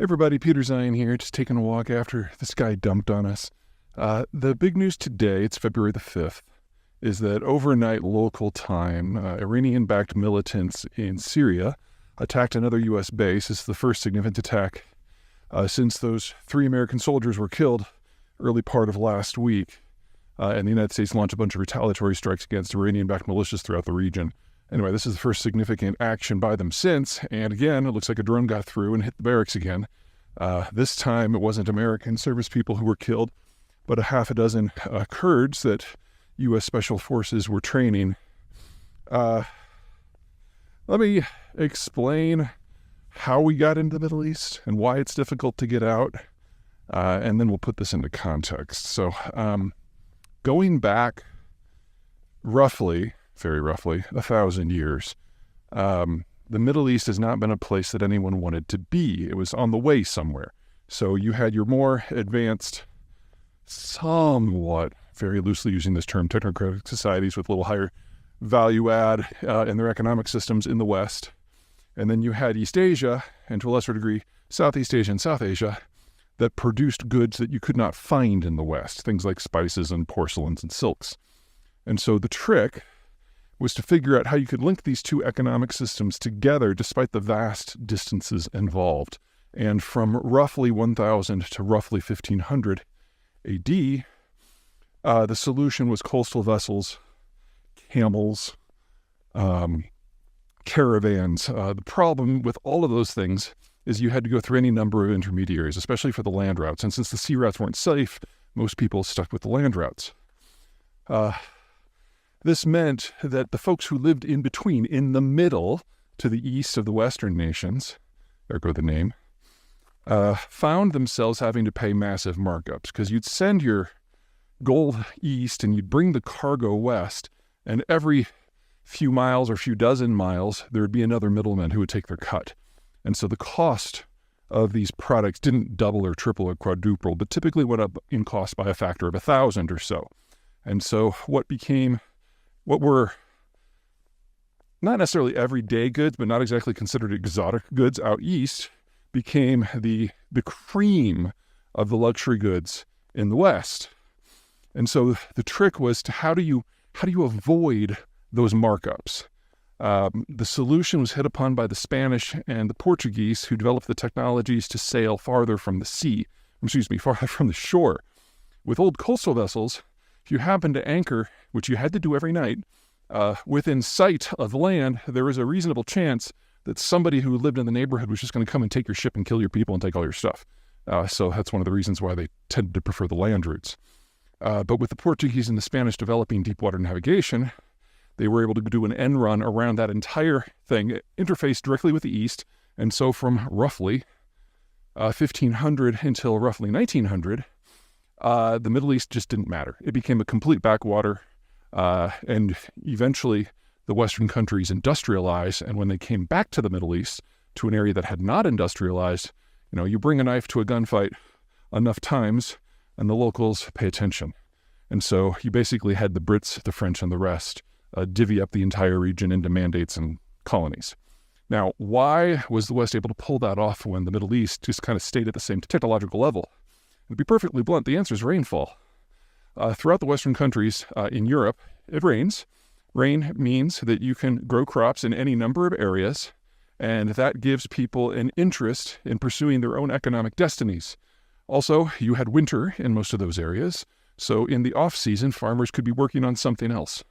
Everybody, Peter Zeihan here, just taking a walk after this guy dumped on us. The big news today, it's February the 5th, is that overnight local time, Iranian-backed militants in Syria attacked another U.S. base. It's the first significant attack since those 3 American soldiers were killed early part of last week. And the United States launched a bunch of retaliatory strikes against Iranian-backed militias throughout the region. Anyway, this is the first significant action by them since, and again, it looks like a drone got through and hit the barracks again. This time, it wasn't American service people who were killed, but a half a dozen Kurds that U.S. Special Forces were training. Let me explain how we got into the Middle East and why it's difficult to get out, and then we'll put this into context. So, going back very roughly, 1,000 years. The Middle East has not been a place that anyone wanted to be. It was on the way somewhere. So you had your more advanced, somewhat, very loosely using this term, technocratic societies with a little higher value add in their economic systems in the West. And then you had East Asia, and to a lesser degree, Southeast Asia and South Asia, that produced goods that you could not find in the West, things like spices and porcelains and silks. And so the trick was to figure out how you could link these two economic systems together despite the vast distances involved. And from roughly 1000 to roughly 1500 AD, the solution was coastal vessels, camels, caravans. The problem with all of those things is you had to go through any number of intermediaries, especially for the land routes. And since the sea routes weren't safe, most people stuck with the land routes. This meant that the folks who lived in between, in the middle, to the east of the Western nations, ergo the name, found themselves having to pay massive markups because you'd send your gold east and you'd bring the cargo west, and every few miles or few dozen miles, there would be another middleman who would take their cut. And so the cost of these products didn't double or triple or quadruple, but typically went up in cost by a factor of 1,000 or so. And so what were not necessarily everyday goods, but not exactly considered exotic goods out east, became the cream of the luxury goods in the West. And so the trick was to how do you avoid those markups? The solution was hit upon by the Spanish and the Portuguese, who developed the technologies to sail farther from the shore. With old coastal vessels, if you happened to anchor, which you had to do every night, within sight of land, there was a reasonable chance that somebody who lived in the neighborhood was just going to come and take your ship and kill your people and take all your stuff. So that's one of the reasons why they tended to prefer the land routes. But with the Portuguese and the Spanish developing deep water navigation, they were able to do an end run around that entire thing, interfaced directly with the east. And so from roughly 1500 until roughly 1900, the Middle East just didn't matter. It became a complete backwater, and eventually the Western countries industrialized, and when they came back to the Middle East, to an area that had not industrialized, you bring a knife to a gunfight enough times, and the locals pay attention. And so you basically had the Brits, the French, and the rest divvy up the entire region into mandates and colonies. Now, why was the West able to pull that off when the Middle East just kind of stayed at the same technological level? To be perfectly blunt, the answer is rainfall. Throughout the Western countries in Europe, it rains. Rain means that you can grow crops in any number of areas, and that gives people an interest in pursuing their own economic destinies. Also, you had winter in most of those areas, so in the off-season, farmers could be working on something else.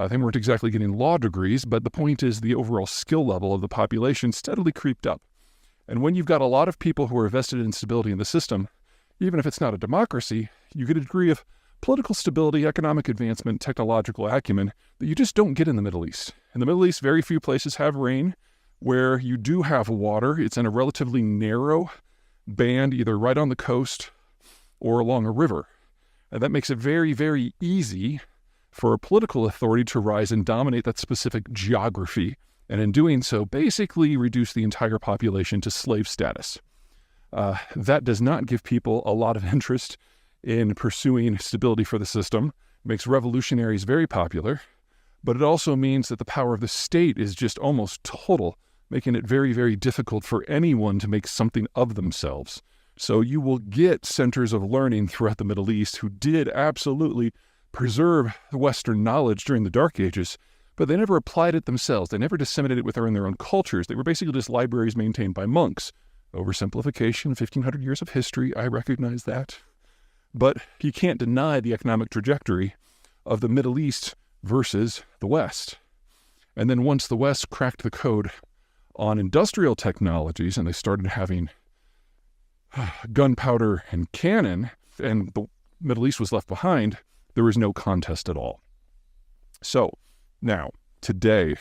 They weren't exactly getting law degrees, but the point is the overall skill level of the population steadily creeped up. And when you've got a lot of people who are vested in stability in the system, even if it's not a democracy, you get a degree of political stability, economic advancement, technological acumen that you just don't get in the Middle East. In the Middle East, very few places have rain. Where you do have water, it's in a relatively narrow band, either right on the coast or along a river. And that makes it very, very easy for a political authority to rise and dominate that specific geography, and in doing so, basically reduce the entire population to slave status. That does not give people a lot of interest in pursuing stability for the system. It makes revolutionaries very popular, but it also means that the power of the state is just almost total making it very, very difficult for anyone to make something of themselves. So you will get centers of learning throughout the Middle East who did absolutely preserve Western knowledge during the Dark Ages, but they never applied it themselves. They never disseminated it within their own cultures. They were basically just libraries maintained by monks. Oversimplification, 1,500 years of history, I recognize that. But you can't deny the economic trajectory of the Middle East versus the West. And then once the West cracked the code on industrial technologies and they started having gunpowder and cannon, and the Middle East was left behind, there was no contest at all. So now, today,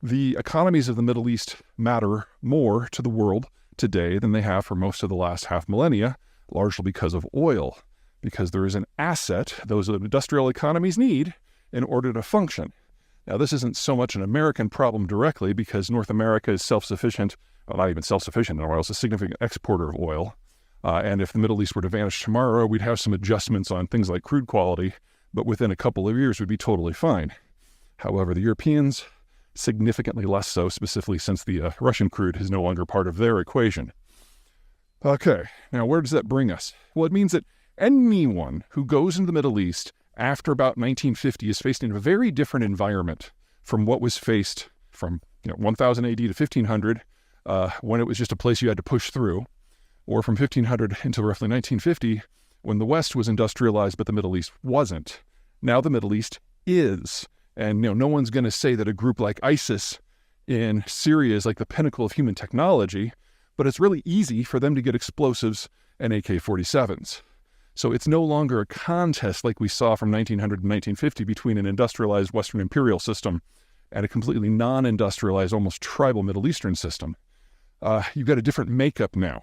the economies of the Middle East matter more to the world today than they have for most of the last half millennia, largely because of oil, because there is an asset those industrial economies need in order to function. Now, this isn't so much an American problem directly because North America is self-sufficient, well, not even self-sufficient in oil, it's a significant exporter of oil. And if the Middle East were to vanish tomorrow, we'd have some adjustments on things like crude quality, but within a couple of years, we'd be totally fine. However, the Europeans, significantly less so, specifically since the Russian crude is no longer part of their equation. Okay, now where does that bring us? Well, it means that anyone who goes into the Middle East after about 1950 is faced in a very different environment from what was faced from 1000 AD to 1500, when it was just a place you had to push through, or from 1500 until roughly 1950, when the West was industrialized but the Middle East wasn't. Now the Middle East is. And no one's going to say that a group like ISIS in Syria is like the pinnacle of human technology, but it's really easy for them to get explosives and AK-47s. So it's no longer a contest like we saw from 1900 to 1950 between an industrialized Western imperial system and a completely non-industrialized, almost tribal Middle Eastern system. You've got a different makeup now.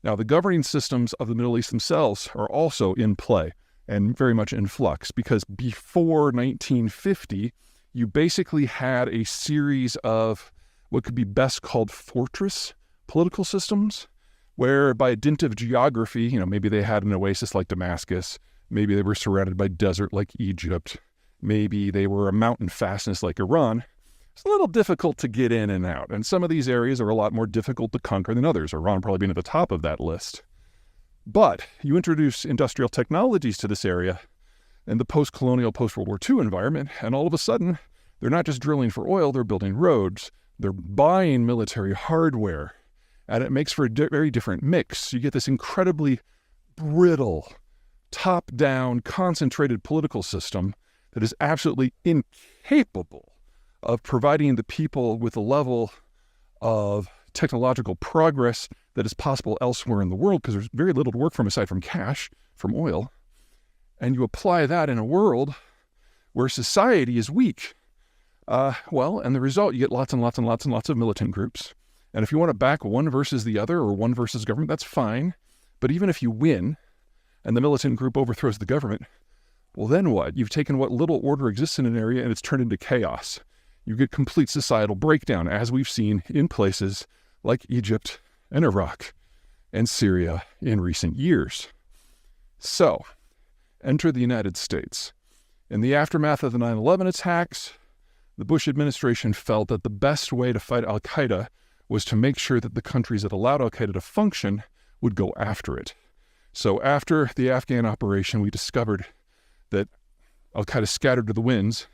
Now, the governing systems of the Middle East themselves are also in play and very much in flux, because before 1950, you basically had a series of what could be best called fortress political systems, where by dint of geography, maybe they had an oasis like Damascus, maybe they were surrounded by desert like Egypt, maybe they were a mountain fastness like Iran. It's a little difficult to get in and out, and some of these areas are a lot more difficult to conquer than others, Iran probably being at the top of that list. But you introduce industrial technologies to this area in the post-colonial, post-World War II environment, and all of a sudden, they're not just drilling for oil, they're building roads, they're buying military hardware, and it makes for a very different mix. You get this incredibly brittle, top-down, concentrated political system that is absolutely incapable of providing the people with a level of technological progress that is possible elsewhere in the world, because there's very little to work from aside from cash, from oil. And you apply that in a world where society is weak. And the result, you get lots and lots and lots and lots of militant groups. And if you want to back one versus the other or one versus government, that's fine. But even if you win and the militant group overthrows the government, well, then what? You've taken what little order exists in an area and it's turned into chaos. You get complete societal breakdown, as we've seen in places like Egypt and Iraq and Syria in recent years. So, enter the United States. In the aftermath of the 9/11 attacks, the Bush administration felt that the best way to fight al-Qaeda was to make sure that the countries that allowed al-Qaeda to function would go after it. So after the Afghan operation, we discovered that al-Qaeda scattered to the winds,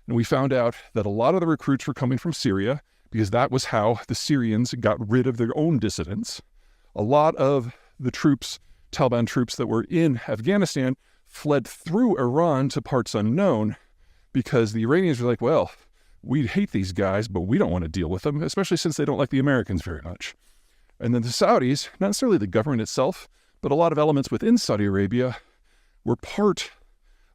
and we found out that a lot of the recruits were coming from Syria, because that was how the Syrians got rid of their own dissidents. A lot of the troops, Taliban troops that were in Afghanistan, fled through Iran to parts unknown, because the Iranians were like, well, we hate these guys, but we don't want to deal with them, especially since they don't like the Americans very much. And then the Saudis, not necessarily the government itself, but a lot of elements within Saudi Arabia were part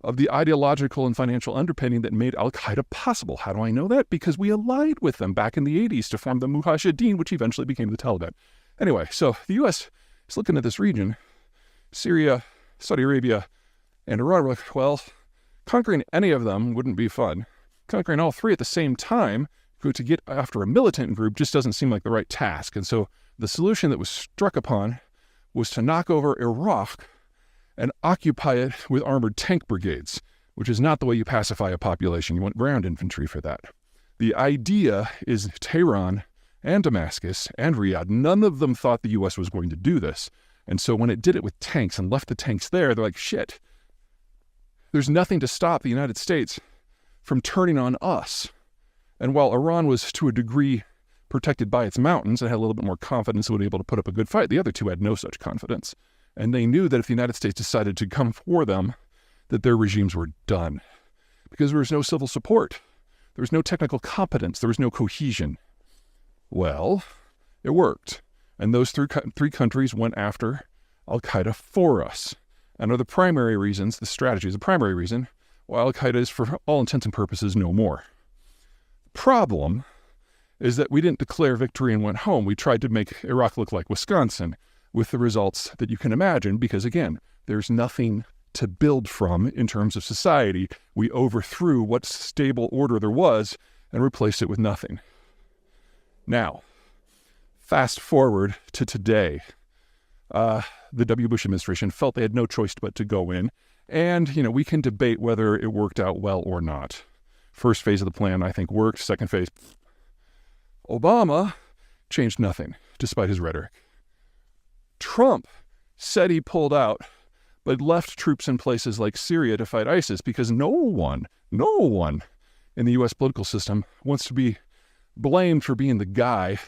of the ideological and financial underpinning that made al-Qaeda possible. How do I know that? Because we allied with them back in the 80s to form the Mujahideen, which eventually became the Taliban. Anyway, so the U.S. is looking at this region, Syria, Saudi Arabia, and Iran. We're like, well, conquering any of them wouldn't be fun. Conquering all three at the same time to get after a militant group just doesn't seem like the right task. And so the solution that was struck upon was to knock over Iraq and occupy it with armored tank brigades, which is not the way you pacify a population. You want ground infantry for that. The idea is Tehran and Damascus and Riyadh, none of them thought the U.S. was going to do this. And so when it did it with tanks and left the tanks there, they're like, shit, there's nothing to stop the United States from turning on us. And while Iran was to a degree protected by its mountains and had a little bit more confidence it would be able to put up a good fight, the other two had no such confidence. And they knew that if the United States decided to come for them, that their regimes were done. Because there was no civil support. There was no technical competence. There was no cohesion. Well, it worked. And those three countries went after al-Qaeda for us. And are the primary reasons, the strategy is the primary reason, why al-Qaeda is, for all intents and purposes, no more. The problem is that we didn't declare victory and went home. We tried to make Iraq look like Wisconsin, with the results that you can imagine, because again, there's nothing to build from in terms of society. We overthrew what stable order there was and replaced it with nothing. Now, fast forward to today. The W. Bush administration felt they had no choice but to go in. And, we can debate whether it worked out well or not. First phase of the plan, I think, worked. Second phase, Obama changed nothing, despite his rhetoric. Trump said he pulled out, but left troops in places like Syria to fight ISIS because no one in the U.S. political system wants to be blamed for being the guy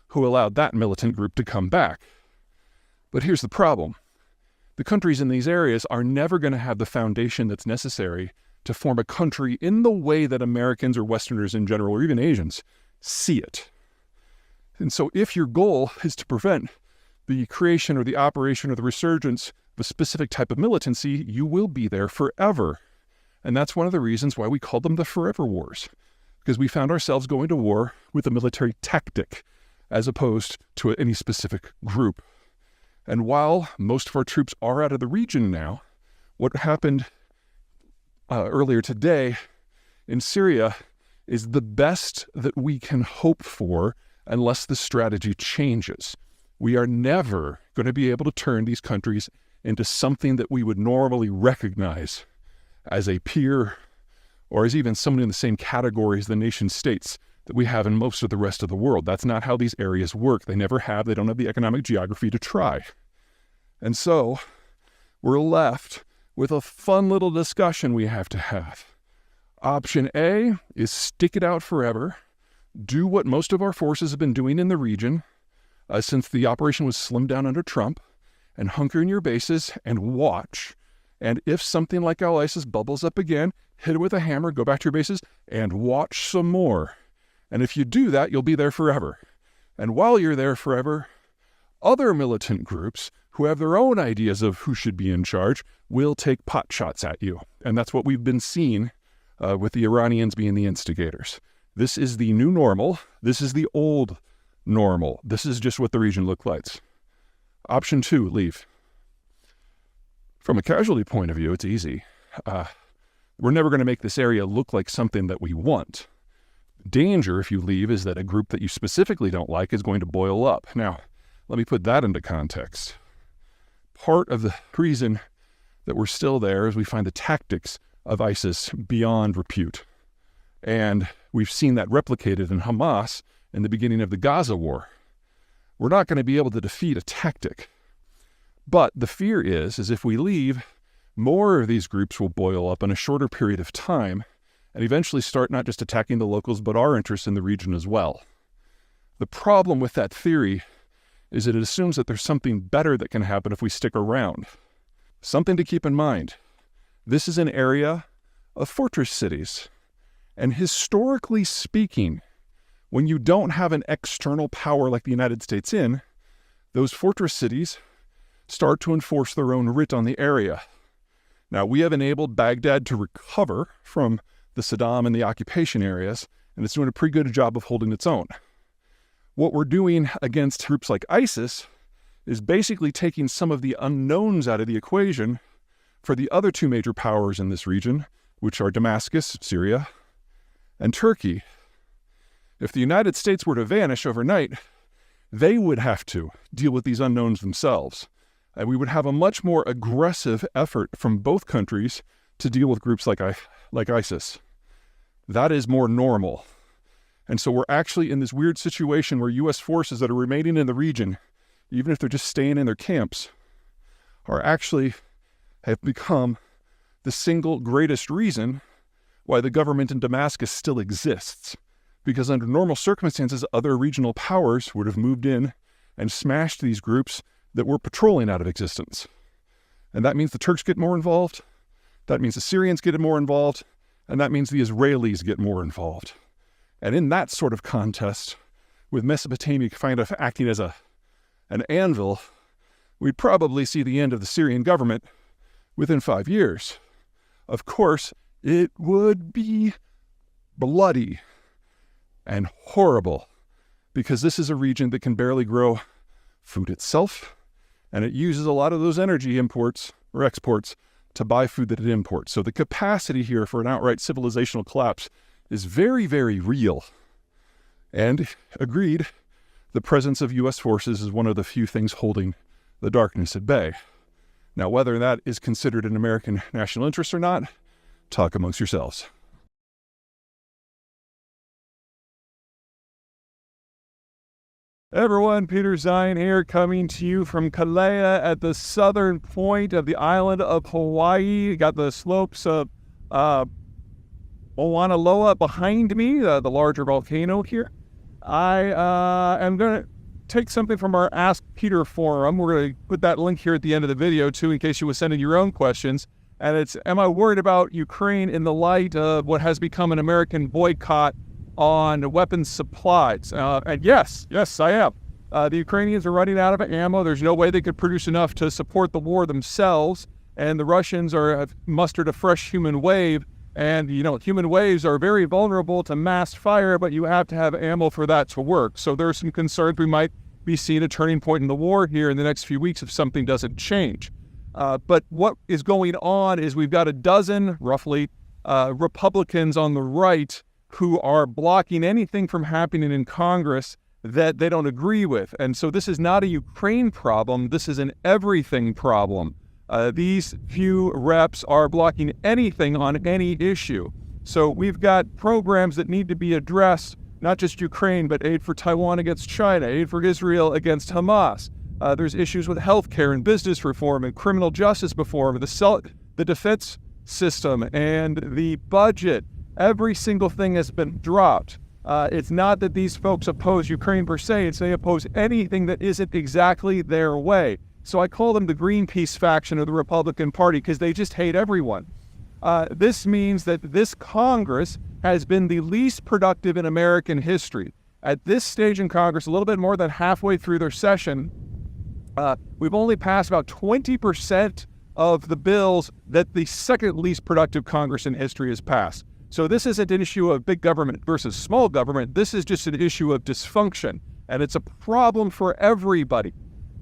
who allowed that militant group to come back. But here's the problem. The countries in these areas are never going to have the foundation that's necessary to form a country in the way that Americans or Westerners in general, or even Asians, see it. And so if your goal is to prevent the creation or the operation or the resurgence of a specific type of militancy, you will be there forever. And that's one of the reasons why we called them the forever wars, because we found ourselves going to war with a military tactic as opposed to any specific group. And while most of our troops are out of the region now, what happened earlier today in Syria is the best that we can hope for unless the strategy changes. We are never going to be able to turn these countries into something that we would normally recognize as a peer or as even someone in the same category as the nation states that we have in most of the rest of the world. That's not how these areas work. They never have. They don't have the economic geography to try. And so we're left with a fun little discussion we have to have. Option A is stick it out forever, do what most of our forces have been doing in the region since the operation was slimmed down under Trump, and hunker in your bases and watch. And if something like ISIS bubbles up again, hit it with a hammer, go back to your bases, and watch some more. And if you do that, you'll be there forever. And while you're there forever, other militant groups who have their own ideas of who should be in charge will take pot shots at you. And that's what we've been seeing with the Iranians being the instigators. This is the new normal. This is the old normal. This is just what the region looked like. Option 2, leave. From a casualty point of view, it's easy. We're never going to make this area look like something that we want. Danger, if you leave, is that a group that you specifically don't like is going to boil up. Now, let me put that into context. Part of the reason that we're still there is we find the tactics of ISIS beyond repute. And we've seen that replicated in Hamas in the beginning of the Gaza war. We're not going to be able to defeat a tactic. But the fear is if we leave, more of these groups will boil up in a shorter period of time and eventually start not just attacking the locals, but our interests in the region as well. The problem with that theory is that it assumes that there's something better that can happen if we stick around. Something to keep in mind. This is an area of fortress cities. And historically speaking, when you don't have an external power like the United States in, those fortress cities start to enforce their own writ on the area. Now, we have enabled Baghdad to recover from the Saddam and the occupation areas, and it's doing a pretty good job of holding its own. What we're doing against groups like ISIS is basically taking some of the unknowns out of the equation for the other two major powers in this region, which are Damascus, Syria, and Turkey. If the United States were to vanish overnight, they would have to deal with these unknowns themselves. And we would have a much more aggressive effort from both countries to deal with groups like ISIS. That is more normal. And so we're actually in this weird situation where U.S. forces that are remaining in the region, even if they're just staying in their camps, have become the single greatest reason why the government in Damascus still exists. Because under normal circumstances, other regional powers would have moved in and smashed these groups that were patrolling out of existence. And that means the Turks get more involved, that means the Syrians get more involved, and that means the Israelis get more involved. And in that sort of contest, with Mesopotamia kind of acting as an anvil, we'd probably see the end of the Syrian government within 5 years. Of course, it would be bloody and horrible, because this is a region that can barely grow food itself, and it uses a lot of those energy imports or exports to buy food that it imports. So the capacity here for an outright civilizational collapse is very, very real. And agreed, the presence of U.S. forces is one of the few things holding the darkness at bay. Now, whether that is considered an American national interest or not, talk amongst yourselves. Everyone, Peter Zeihan here, coming to you from Kalea at the southern point of the island of Hawaii. Got the slopes of Mauna Loa behind me, the larger volcano here. I am going to take something from our Ask Peter forum. We're going to put that link here at the end of the video, too, in case you were sending your own questions. And it's, am I worried about Ukraine in the light of what has become an American boycott on weapons supplies? And yes, I am. The Ukrainians are running out of ammo. There's no way they could produce enough to support the war themselves. And the Russians have mustered a fresh human wave. And, human waves are very vulnerable to mass fire, but you have to have ammo for that to work. So there are some concerns we might be seeing a turning point in the war here in the next few weeks if something doesn't change. But what is going on is we've got a dozen, roughly, Republicans on the right who are blocking anything from happening in Congress that they don't agree with. And so this is not a Ukraine problem. This is an everything problem. These few reps are blocking anything on any issue. So we've got programs that need to be addressed, not just Ukraine, but aid for Taiwan against China, aid for Israel against Hamas. There's issues with healthcare and business reform and criminal justice reform, the defense system and the budget. Every single thing has been dropped. It's not that these folks oppose Ukraine per se, it's they oppose anything that isn't exactly their way. So I call them the Greenpeace faction of the Republican Party because they just hate everyone. This means that this Congress has been the least productive in American history. At this stage in Congress, a little bit more than halfway through their session, we've only passed about 20% of the bills that the second least productive Congress in history has passed. So this isn't an issue of big government versus small government. This is just an issue of dysfunction, and it's a problem for everybody.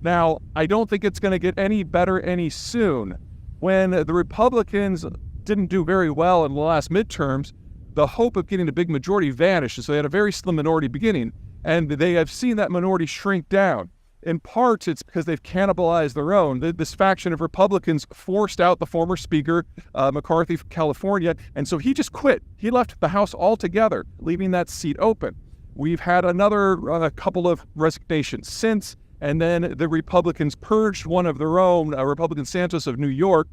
Now, I don't think it's going to get any better any soon. When the Republicans didn't do very well in the last midterms, the hope of getting a big majority vanished. So they had a very slim minority beginning, and they have seen that minority shrink down. In part, it's because they've cannibalized their own. This faction of Republicans forced out the former Speaker, McCarthy from California, and so he just quit. He left the House altogether, leaving that seat open. We've had another couple of resignations since, and then the Republicans purged one of their own, Republican Santos of New York,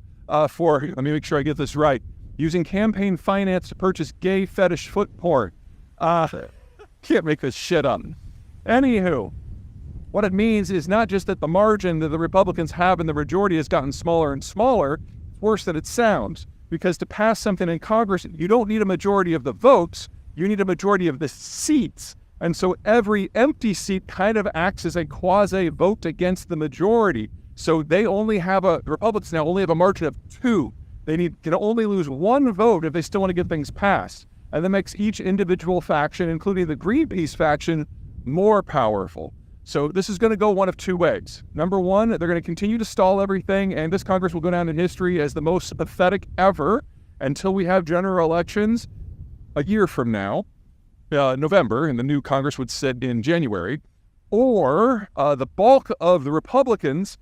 for, let me make sure I get this right, using campaign finance to purchase gay fetish foot porn. Can't make this shit up. Anywho, what it means is not just that the margin that the Republicans have in the majority has gotten smaller and smaller, it's worse than it sounds. Because to pass something in Congress, you don't need a majority of the votes, you need a majority of the seats. And so every empty seat kind of acts as a quasi-vote against the majority. So they only have the Republicans now only have a margin of 2. They can only lose 1 vote if they still want to get things passed. And that makes each individual faction, including the Greenpeace faction, more powerful. So this is going to go one of 2 ways. Number one, they're going to continue to stall everything, and this Congress will go down in history as the most pathetic ever until we have general elections a year from now, November, and the new Congress would sit in January. Or the bulk of the Republicans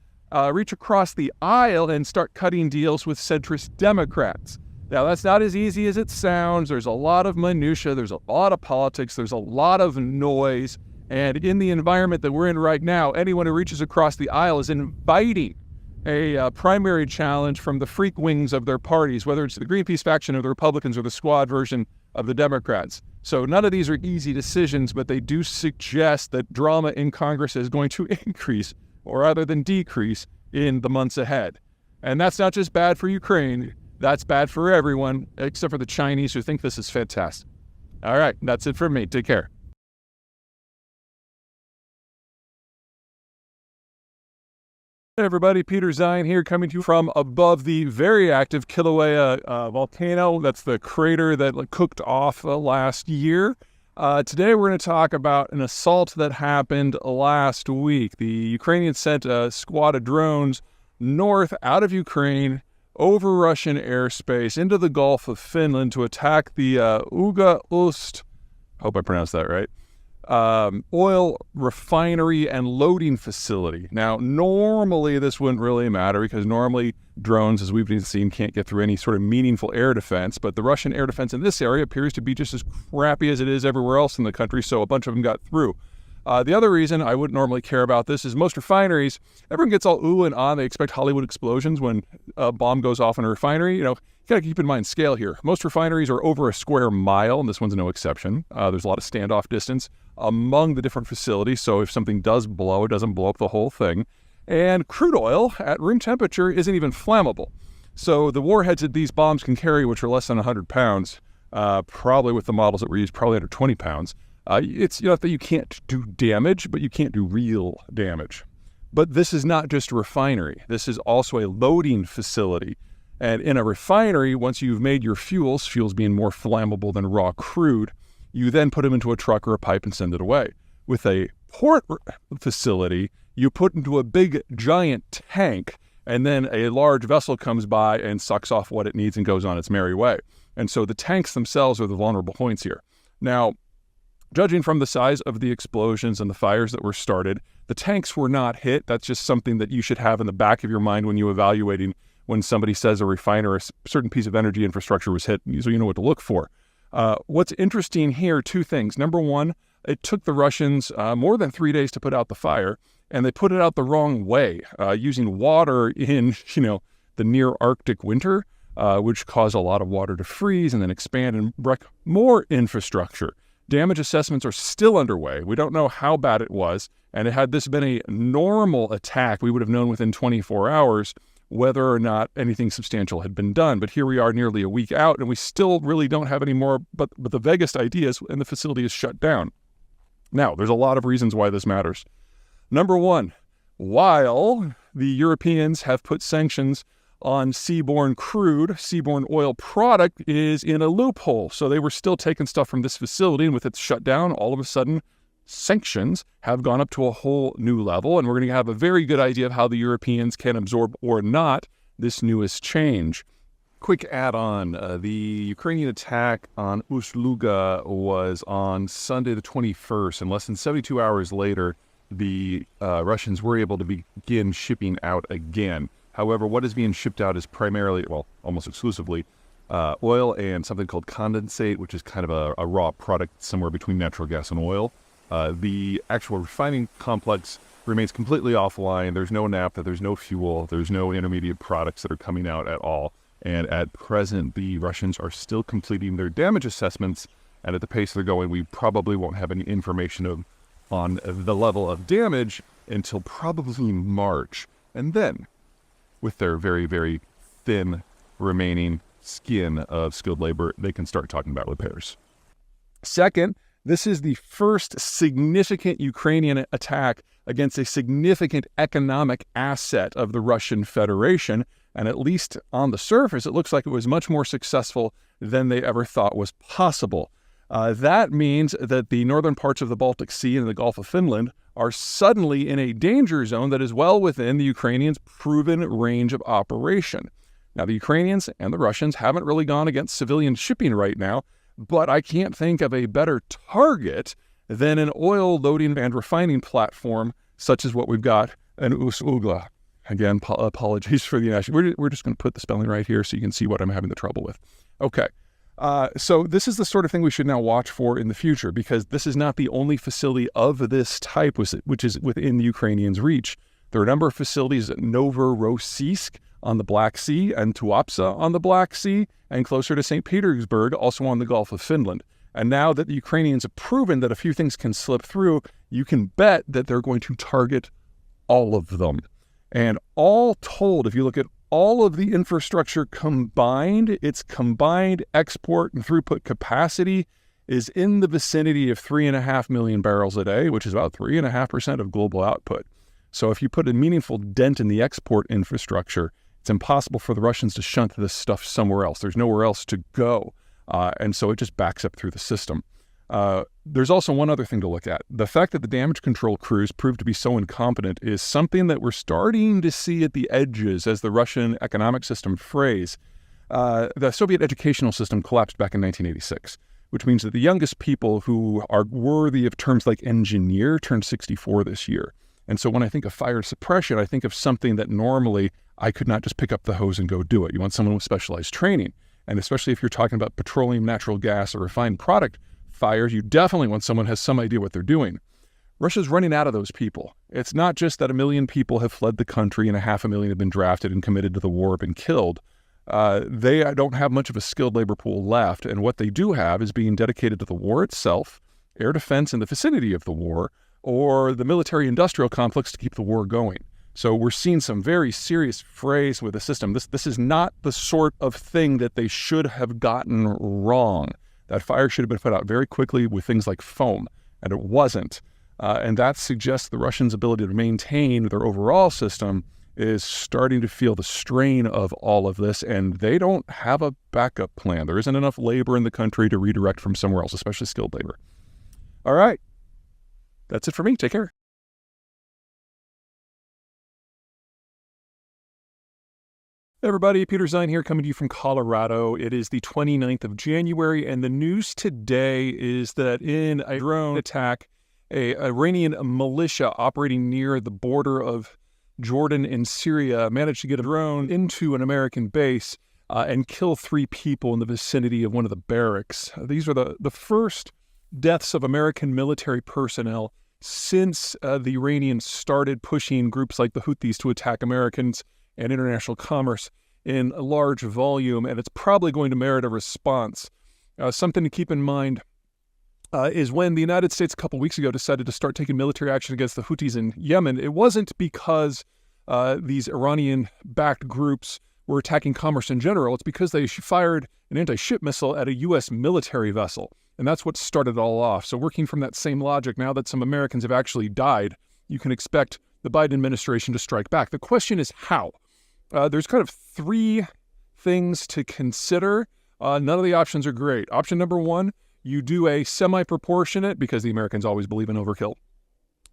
reach across the aisle and start cutting deals with centrist Democrats. Now, that's not as easy as it sounds. There's a lot of minutia. There's a lot of politics. There's a lot of noise. And in the environment that we're in right now, anyone who reaches across the aisle is inviting a primary challenge from the freak wings of their parties, whether it's the Greenpeace faction or the Republicans or the squad version of the Democrats. So none of these are easy decisions, but they do suggest that drama in Congress is going to increase, or rather than decrease, in the months ahead. And that's not just bad for Ukraine. That's bad for everyone, except for the Chinese who think this is fantastic. All right, that's it for me. Take care. Hey everybody, Peter Zeihan here, coming to you from above the very active Kilauea volcano. That's the crater that cooked off last year. Today we're going to talk about an assault that happened last week. The Ukrainians sent a squad of drones north out of Ukraine over Russian airspace into the Gulf of Finland to attack the Uga-Ust, hope I pronounced that right, oil refinery and loading facility. Now, normally this wouldn't really matter because normally drones, as we've seen, can't get through any sort of meaningful air defense, but the Russian air defense in this area appears to be just as crappy as it is everywhere else in the country, so a bunch of them got through. The other reason I wouldn't normally care about this is most refineries, everyone gets all ooh and ah. They expect Hollywood explosions when a bomb goes off in a refinery. You got to keep in mind scale here. Most refineries are over a square mile, and this one's no exception. There's a lot of standoff distance among the different facilities, so if something does blow, it doesn't blow up the whole thing. And crude oil at room temperature isn't even flammable. So the warheads that these bombs can carry, which are less than 100 pounds, probably with the models that were used, probably under 20 pounds, it's that you can't do damage, but you can't do real damage. But this is not just a refinery. This is also a loading facility. And in a refinery, once you've made your fuels being more flammable than raw crude, you then put them into a truck or a pipe and send it away. With a port facility, you put into a big, giant tank, and then a large vessel comes by and sucks off what it needs and goes on its merry way. And so the tanks themselves are the vulnerable points here. Now, judging from the size of the explosions and the fires that were started, the tanks were not hit. That's just something that you should have in the back of your mind when you're evaluating when somebody says a refinery, a certain piece of energy infrastructure was hit, so you know what to look for. What's interesting here, two things. Number one, it took the Russians more than 3 days to put out the fire, and they put it out the wrong way, using water in, the near Arctic winter, which caused a lot of water to freeze and then expand and wreck more infrastructure. Damage assessments are still underway. We don't know how bad it was, and had this been a normal attack, we would have known within 24 hours whether or not anything substantial had been done. But here we are nearly a week out, and we still really don't have any more but the vaguest ideas, and the facility is shut down. Now, there's a lot of reasons why this matters. Number one, while the Europeans have put sanctions on seaborne crude, seaborne oil product is in a loophole. So they were still taking stuff from this facility, and with it shut down, all of a sudden, sanctions have gone up to a whole new level, and we're going to have a very good idea of how the Europeans can absorb or not this newest change. Quick add-on, the Ukrainian attack on Ust-Luga was on Sunday the 21st, and less than 72 hours later, the Russians were able to begin shipping out again. However, what is being shipped out is primarily, well, almost exclusively, oil and something called condensate, which is kind of a raw product somewhere between natural gas and oil. The actual refining complex remains completely offline. There's no naphtha, there's no fuel, there's no intermediate products that are coming out at all. And at present, the Russians are still completing their damage assessments, and at the pace they're going, we probably won't have any information on the level of damage until probably March. And then, with their very, very thin remaining skin of skilled labor, they can start talking about repairs. Second, this is the first significant Ukrainian attack against a significant economic asset of the Russian Federation, and at least on the surface, it looks like it was much more successful than they ever thought was possible. That means that the northern parts of the Baltic Sea and the Gulf of Finland are suddenly in a danger zone that is well within the Ukrainians' proven range of operation. Now, the Ukrainians and the Russians haven't really gone against civilian shipping right now, but I can't think of a better target than an oil loading and refining platform such as what we've got in Ust-Luga. Again, apologies for the inaccuracy. We're just going to put the spelling right here so you can see what I'm having the trouble with. Okay. So this is the sort of thing we should now watch for in the future, because this is not the only facility of this type which is within the Ukrainians' reach. There are a number of facilities at Novorossiysk on the Black Sea and Tuapse on the Black Sea, and closer to St. Petersburg, also on the Gulf of Finland. And now that the Ukrainians have proven that a few things can slip through, you can bet that they're going to target all of them. And all told, if you look at all of the infrastructure combined, its combined export and throughput capacity is in the vicinity of 3.5 million barrels a day, which is about 3.5% of global output. So if you put a meaningful dent in the export infrastructure, it's impossible for the Russians to shunt this stuff somewhere else. There's nowhere else to go. And so it just backs up through the system. There's also one other thing to look at. The fact that the damage control crews proved to be so incompetent is something that we're starting to see at the edges as the Russian economic system frays. The Soviet educational system collapsed back in 1986, which means that the youngest people who are worthy of terms like engineer turned 64 this year. And so when I think of fire suppression, I think of something that normally I could not just pick up the hose and go do it. You want someone with specialized training. And especially if you're talking about petroleum, natural gas, or refined product fires, you definitely want someone who has some idea what they're doing. Russia's running out of those people. It's not just that 1 million people have fled the country and 500,000 have been drafted and committed to the war, been killed. They don't have much of a skilled labor pool left. And what they do have is being dedicated to the war itself, air defense in the vicinity of the war, or the military-industrial complex to keep the war going. So we're seeing some very serious frays with the system. This is not the sort of thing that they should have gotten wrong. That fire should have been put out very quickly with things like foam, and it wasn't. And that suggests the Russians' ability to maintain their overall system is starting to feel the strain of all of this, and they don't have a backup plan. There isn't enough labor in the country to redirect from somewhere else, especially skilled labor. All right. That's it for me. Take care. Hey everybody, Peter Zeihan here, coming to you from Colorado. It is the 29th of January, and the news today is that in a drone attack, an Iranian militia operating near the border of Jordan and Syria managed to get a drone into an American base and kill 3 people in the vicinity of one of the barracks. These are the first deaths of American military personnel since the Iranians started pushing groups like the Houthis to attack Americans and international commerce in a large volume, and it's probably going to merit a response. Something to keep in mind is when the United States a couple weeks ago decided to start taking military action against the Houthis in Yemen, it wasn't because these Iranian-backed groups were attacking commerce in general. It's because they fired an anti-ship missile at a U.S. military vessel, and that's what started it all off. So working from that same logic, now that some Americans have actually died, you can expect the Biden administration to strike back. The question is how? There's kind of 3 things to consider. None of the options are great. Option number 1, you do a semi-proportionate, because the Americans always believe in overkill,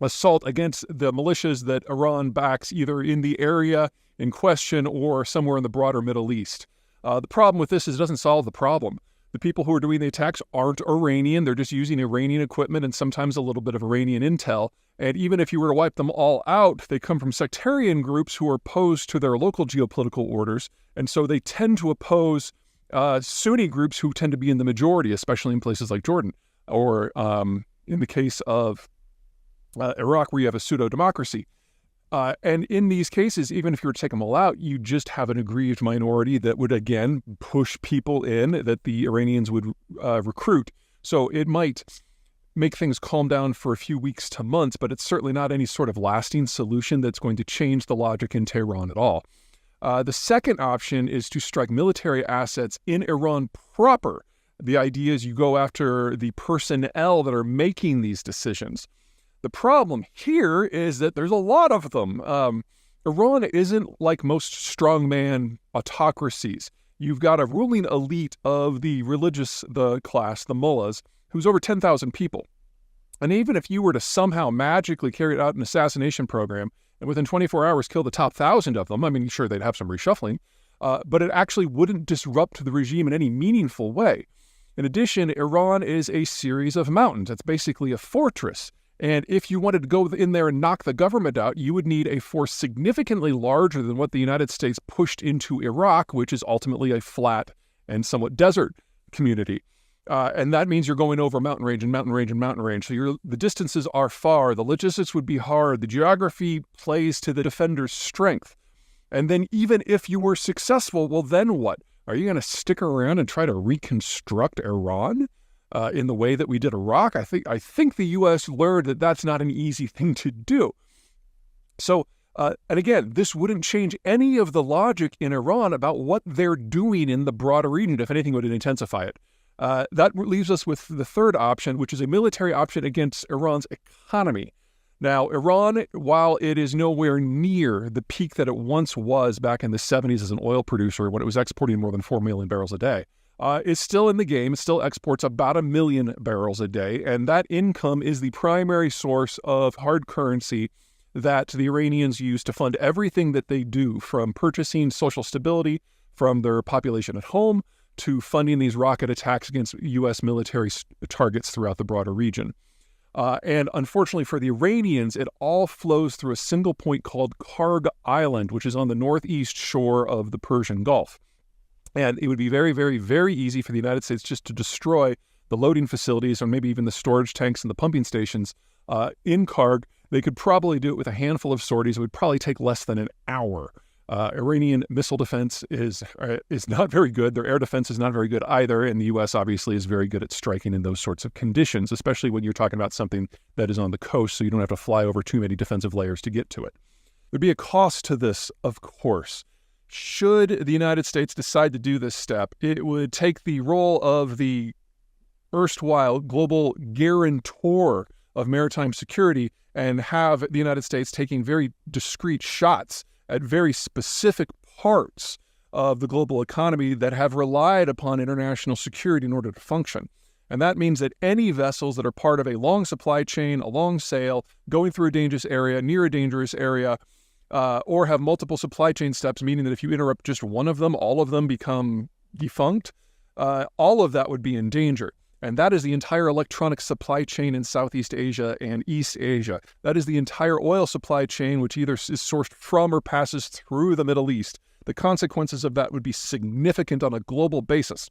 assault against the militias that Iran backs either in the area in question or somewhere in the broader Middle East. The problem with this is it doesn't solve the problem. The people who are doing the attacks aren't Iranian. They're just using Iranian equipment and sometimes a little bit of Iranian intel. And even if you were to wipe them all out, they come from sectarian groups who are opposed to their local geopolitical orders. And so they tend to oppose Sunni groups who tend to be in the majority, especially in places like Jordan, or in the case of Iraq, where you have a pseudo-democracy. And in these cases, even if you were to take them all out, you just have an aggrieved minority that would, again, push people in that the Iranians would recruit. So it might make things calm down for a few weeks to months, but it's certainly not any sort of lasting solution that's going to change the logic in Tehran at all. The second option is to strike military assets in Iran proper. The idea is you go after the personnel that are making these decisions. The problem here is that there's a lot of them. Iran isn't like most strongman autocracies. You've got a ruling elite of the religious class, the mullahs, who's over 10,000 people. And even if you were to somehow magically carry out an assassination program and within 24 hours kill the top 1,000 of them, I mean, sure, they'd have some reshuffling, but it actually wouldn't disrupt the regime in any meaningful way. In addition, Iran is a series of mountains. It's basically a fortress. And if you wanted to go in there and knock the government out, you would need a force significantly larger than what the United States pushed into Iraq, which is ultimately a flat and somewhat desert community. And that means you're going over mountain range and mountain range and mountain range. So the distances are far. The logistics would be hard. The geography plays to the defender's strength. And then even if you were successful, well, then what? Are you going to stick around and try to reconstruct Iran in the way that we did Iraq? I think the U.S. learned that that's not an easy thing to do. So, and again, this wouldn't change any of the logic in Iran about what they're doing in the broader region. If anything, it would intensify it. That leaves us with the third option, which is a military option against Iran's economy. Now, Iran, while it is nowhere near the peak that it once was back in the 70s as an oil producer when it was exporting more than 4 million barrels a day, is still in the game. It still exports about 1 million barrels a day, and that income is the primary source of hard currency that the Iranians use to fund everything that they do, from purchasing social stability from their population at home to funding these rocket attacks against U.S. military targets throughout the broader region. And unfortunately for the Iranians, it all flows through a single point called Karg Island, which is on the northeast shore of the Persian Gulf. And it would be very, very, very easy for the United States just to destroy the loading facilities or maybe even the storage tanks and the pumping stations in Karg. They could probably do it with a handful of sorties. It would probably take less than an hour. Iranian missile defense is not very good. Their air defense is not very good either. And the U.S. obviously is very good at striking in those sorts of conditions, especially when you're talking about something that is on the coast, so you don't have to fly over too many defensive layers to get to it. There'd be a cost to this, of course. Should the United States decide to do this step, it would take the role of the erstwhile global guarantor of maritime security and have the United States taking very discrete shots at very specific parts of the global economy that have relied upon international security in order to function. And that means that any vessels that are part of a long supply chain, a long sail, going through a dangerous area, near a dangerous area, or have multiple supply chain steps, meaning that if you interrupt just one of them, all of them become defunct, all of that would be in danger. And that is the entire electronic supply chain in Southeast Asia and East Asia. That is the entire oil supply chain, which either is sourced from or passes through the Middle East. The consequences of that would be significant on a global basis.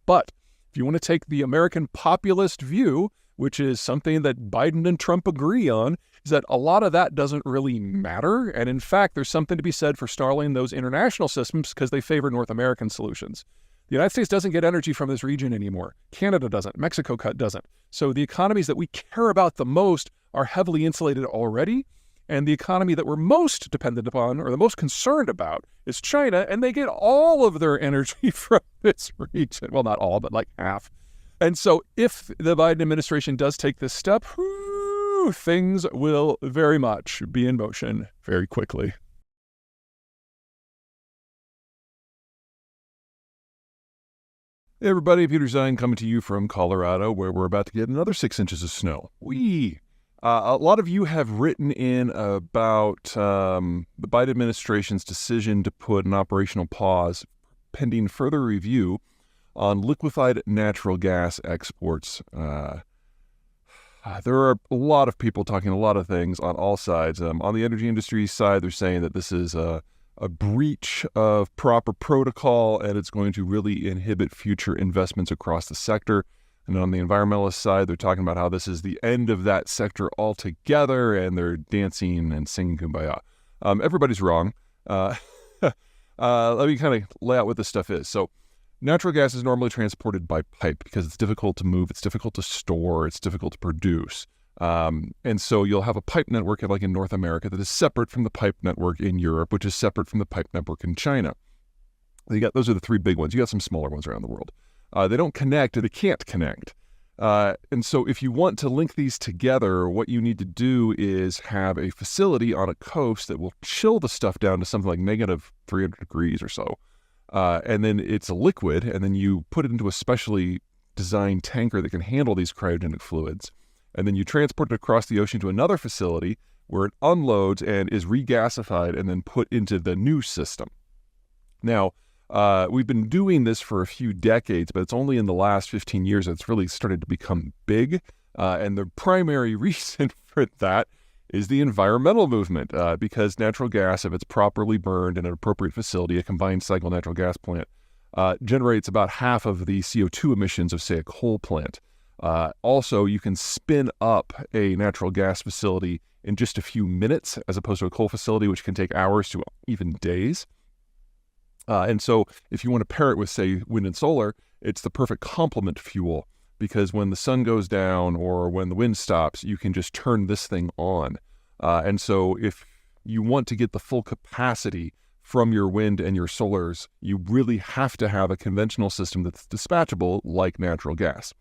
But if you want to take the American populist view, which is something that Biden and Trump agree on, is that a lot of that doesn't really matter. And in fact, there's something to be said for stalling those international systems because they favor North American solutions. The United States doesn't get energy from this region anymore. Canada doesn't. Mexico doesn't. So the economies that we care about the most are heavily insulated already. And the economy that we're most dependent upon or the most concerned about is China. And they get all of their energy from this region. Well, not all, but like half. And so if the Biden administration does take this step, things will very much be in motion very quickly. Hey everybody, Peter Zeihan coming to you from Colorado, where we're about to get another 6 inches of snow. A lot of you have written in about the Biden administration's decision to put an operational pause pending further review on liquefied natural gas exports. There are a lot of people talking a lot of things on all sides. On the energy industry side, they're saying that this is a breach of proper protocol and it's going to really inhibit future investments across the sector. And on the environmentalist side, they're talking about how this is the end of that sector altogether and they're dancing and singing Kumbaya. Everybody's wrong. Let me kind of lay out what this stuff is. So natural gas is normally transported by pipe because it's difficult to move, it's difficult to store, it's difficult to produce. And so you'll have a pipe network like in North America that is separate from the pipe network in Europe, which is separate from the pipe network in China. Those are the three big ones. You got some smaller ones around the world. They don't connect, or they can't connect. And so if you want to link these together, what you need to do is have a facility on a coast that will chill the stuff down to something like negative 300 degrees or so. And then it's a liquid, and then you put it into a specially designed tanker that can handle these cryogenic fluids. And then you transport it across the ocean to another facility where it unloads and is regasified and then put into the new system. Now, we've been doing this for a few decades, but it's only in the last 15 years that it's really started to become big. And the primary reason for that is the environmental movement, because natural gas, if it's properly burned in an appropriate facility, a combined cycle natural gas plant, generates about half of the CO2 emissions of, say, a coal plant. Also, you can spin up a natural gas facility in just a few minutes, as opposed to a coal facility, which can take hours to even days. And so if you want to pair it with, say, wind and solar, it's the perfect complement fuel, because when the sun goes down or when the wind stops, you can just turn this thing on. And so if you want to get the full capacity from your wind and your solars, you really have to have a conventional system that's dispatchable like natural gas.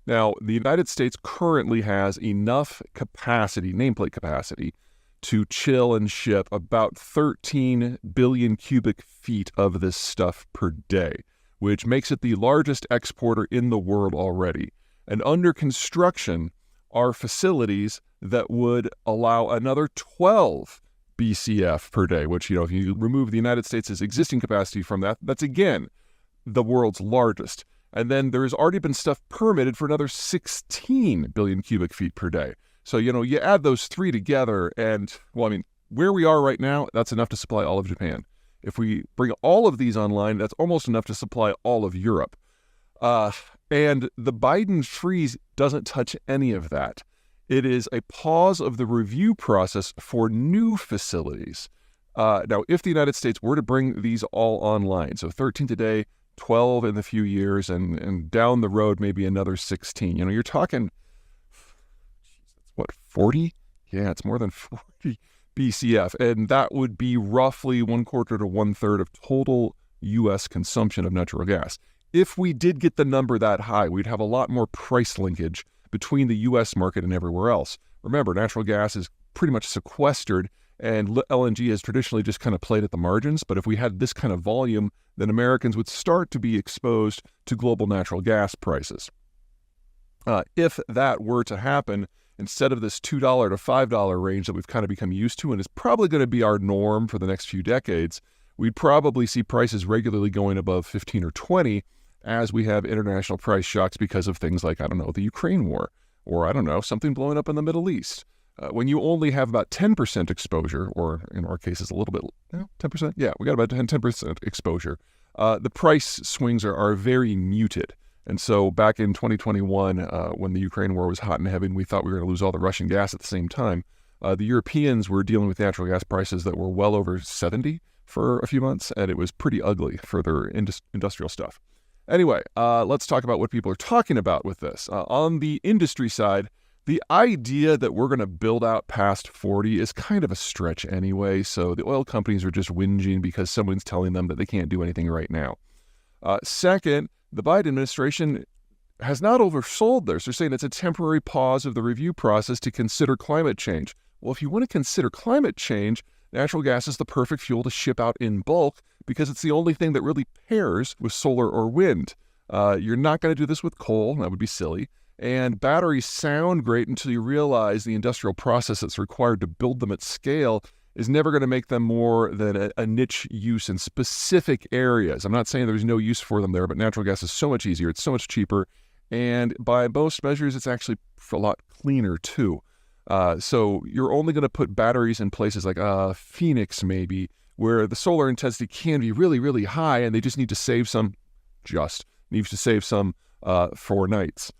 Now, the United States currently has enough capacity, nameplate capacity, to chill and ship about 13 billion cubic feet of this stuff per day, which makes it the largest exporter in the world already. And under construction are facilities that would allow another 12 BCF per day, which, if you remove the United States' existing capacity from that, that's again the world's largest. And then there's already been stuff permitted for another 16 billion cubic feet per day. So, you add those three together and, where we are right now, that's enough to supply all of Japan. If we bring all of these online, that's almost enough to supply all of Europe. And the Biden freeze doesn't touch any of that. It is a pause of the review process for new facilities. Now, if the United States were to bring these all online, so 13 today, 12 in the few years, and down the road, maybe another 16, you're talking, 40? Yeah, it's more than 40 BCF. And that would be roughly 1/4 to 1/3 of total U.S. consumption of natural gas. If we did get the number that high, we'd have a lot more price linkage between the U.S. market and everywhere else. Remember, natural gas is pretty much sequestered, and LNG has traditionally just kind of played at the margins. But if we had this kind of volume, then Americans would start to be exposed to global natural gas prices. If that were to happen, instead of this $2 to $5 range that we've kind of become used to and is probably going to be our norm for the next few decades, we'd probably see prices regularly going above 15 or 20 as we have international price shocks because of things like, the Ukraine war, or something blowing up in the Middle East. When you only have about 10% exposure, or in our cases a little bit, 10%? Yeah, we got about 10% exposure. The price swings are very muted. And so back in 2021, when the Ukraine war was hot and heavy and we thought we were going to lose all the Russian gas at the same time, the Europeans were dealing with natural gas prices that were well over 70 for a few months, and it was pretty ugly for their industrial stuff. Anyway, let's talk about what people are talking about with this. On the industry side, the idea that we're going to build out past 40 is kind of a stretch anyway, so the oil companies are just whinging because someone's telling them that they can't do anything right now. Second, the Biden administration has not oversold this. They're saying it's a temporary pause of the review process to consider climate change. Well, if you want to consider climate change, natural gas is the perfect fuel to ship out in bulk because it's the only thing that really pairs with solar or wind. You're not going to do this with coal. That would be silly. And batteries sound great until you realize the industrial process that's required to build them at scale is never going to make them more than a niche use in specific areas. I'm not saying there's no use for them there, but natural gas is so much easier. It's so much cheaper. And by most measures, it's actually a lot cleaner too. So you're only going to put batteries in places like Phoenix maybe, where the solar intensity can be really, really high, and they just need to save some, for nights.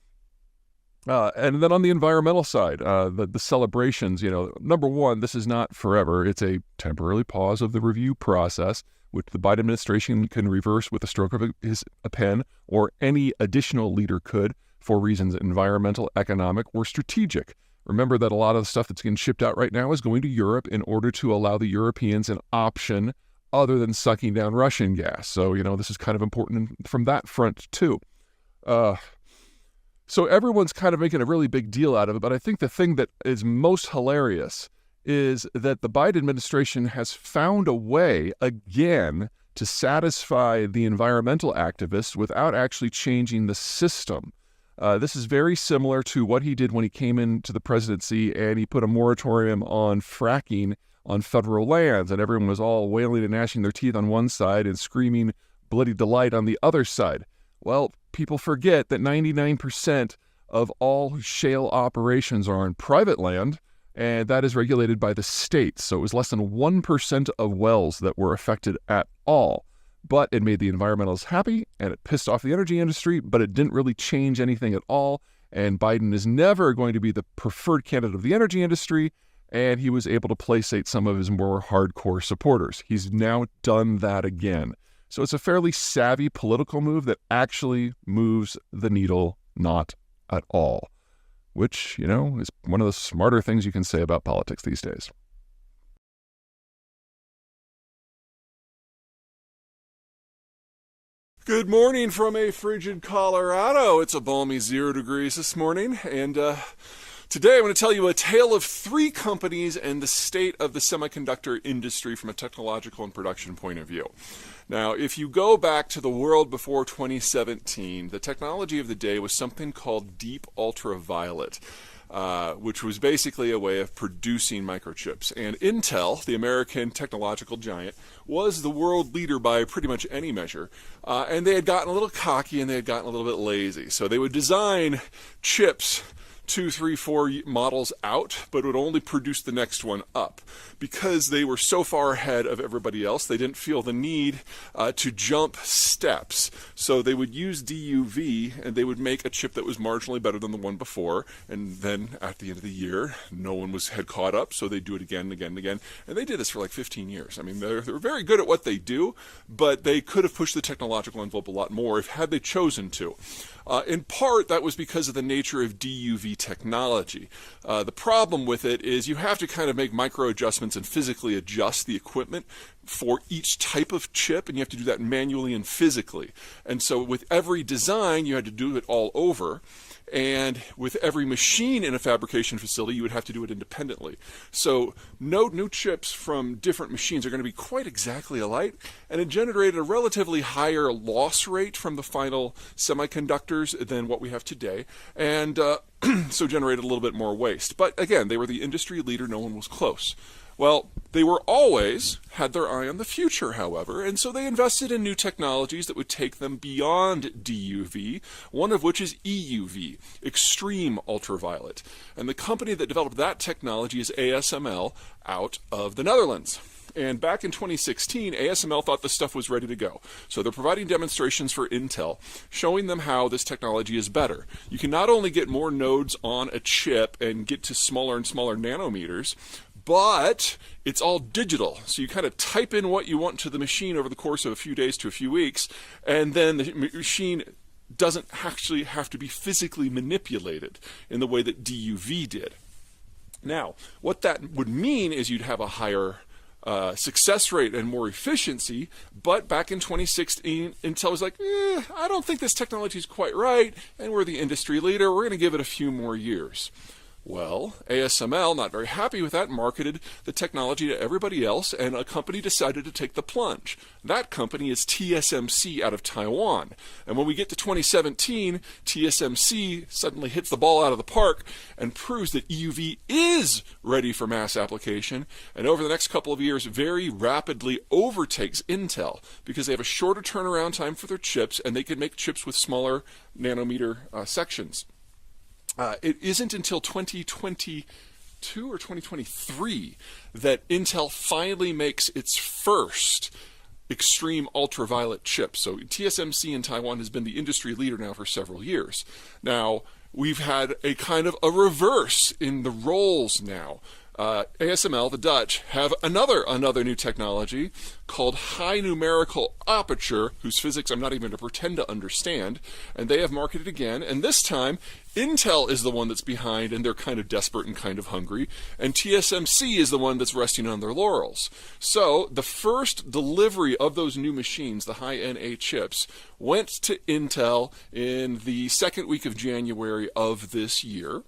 And then on the environmental side, the celebrations, number one, this is not forever. It's a temporary pause of the review process, which the Biden administration can reverse with a stroke of a pen, or any additional leader could for reasons environmental, economic, or strategic. Remember that a lot of the stuff that's getting shipped out right now is going to Europe in order to allow the Europeans an option other than sucking down Russian gas. So, this is kind of important from that front too. So everyone's kind of making a really big deal out of it, but I think the thing that is most hilarious is that the Biden administration has found a way, again, to satisfy the environmental activists without actually changing the system. This is very similar to what he did when he came into the presidency and he put a moratorium on fracking on federal lands, and everyone was all wailing and gnashing their teeth on one side and screaming bloody delight on the other side. Well, people forget that 99% of all shale operations are on private land, and that is regulated by the states. So it was less than 1% of wells that were affected at all. But it made the environmentalists happy, and it pissed off the energy industry, but it didn't really change anything at all. And Biden is never going to be the preferred candidate of the energy industry, and he was able to placate some of his more hardcore supporters. He's now done that again. So it's a fairly savvy political move that actually moves the needle not at all, which, is one of the smarter things you can say about politics these days. Good morning from a frigid Colorado. It's a balmy 0 degrees this morning, and today I'm going to tell you a tale of 3 companies and the state of the semiconductor industry from a technological and production point of view. Now, if you go back to the world before 2017, the technology of the day was something called deep ultraviolet, which was basically a way of producing microchips. And Intel, the American technological giant, was the world leader by pretty much any measure. And they had gotten a little cocky and they had gotten a little bit lazy. So they would design chips 2, 3, 4 models out, but would only produce the next one up. Because they were so far ahead of everybody else, they didn't feel the need to jump steps. So they would use DUV, and they would make a chip that was marginally better than the one before. And then at the end of the year, no one had caught up, so they'd do it again and again and again. And they did this for like 15 years. I mean, they're very good at what they do, but they could have pushed the technological envelope a lot more had they chosen to. In part, that was because of the nature of DUV technology. The problem with it is you have to kind of make micro adjustments and physically adjust the equipment for each type of chip, and you have to do that manually and physically. And so with every design, you had to do it all over. And with every machine in a fabrication facility, you would have to do it independently. So no new chips from different machines are going to be quite exactly alike, and it generated a relatively higher loss rate from the final semiconductors than what we have today, and so generated a little bit more waste. But again, they were the industry leader, no one was close. Well, they were always had their eye on the future, however, and so they invested in new technologies that would take them beyond DUV, one of which is EUV, extreme ultraviolet. And the company that developed that technology is ASML out of the Netherlands. And back in 2016, ASML thought this stuff was ready to go. So they're providing demonstrations for Intel, showing them how this technology is better. You can not only get more nodes on a chip and get to smaller and smaller nanometers, but it's all digital. So you kind of type in what you want to the machine over the course of a few days to a few weeks, and then the machine doesn't actually have to be physically manipulated in the way that DUV did. Now, what that would mean is you'd have a higher success rate and more efficiency, but back in 2016, Intel was like, I don't think this technology is quite right, and we're the industry leader, we're going to give it a few more years. Well, ASML, not very happy with that, marketed the technology to everybody else, and a company decided to take the plunge. That company is TSMC out of Taiwan. And when we get to 2017, TSMC suddenly hits the ball out of the park and proves that EUV is ready for mass application, and over the next couple of years very rapidly overtakes Intel because they have a shorter turnaround time for their chips, and they can make chips with smaller nanometer sections. It isn't until 2022 or 2023 that Intel finally makes its first extreme ultraviolet chip. So TSMC in Taiwan has been the industry leader now for several years. Now, we've had a kind of a reverse in the roles now. ASML, the Dutch, have another new technology called high numerical aperture, whose physics I'm not even going to pretend to understand, and they have marketed again, and this time Intel is the one that's behind, and they're kind of desperate and kind of hungry, and TSMC is the one that's resting on their laurels. So the first delivery of those new machines, the high-NA chips, went to Intel in the second week of January of this year.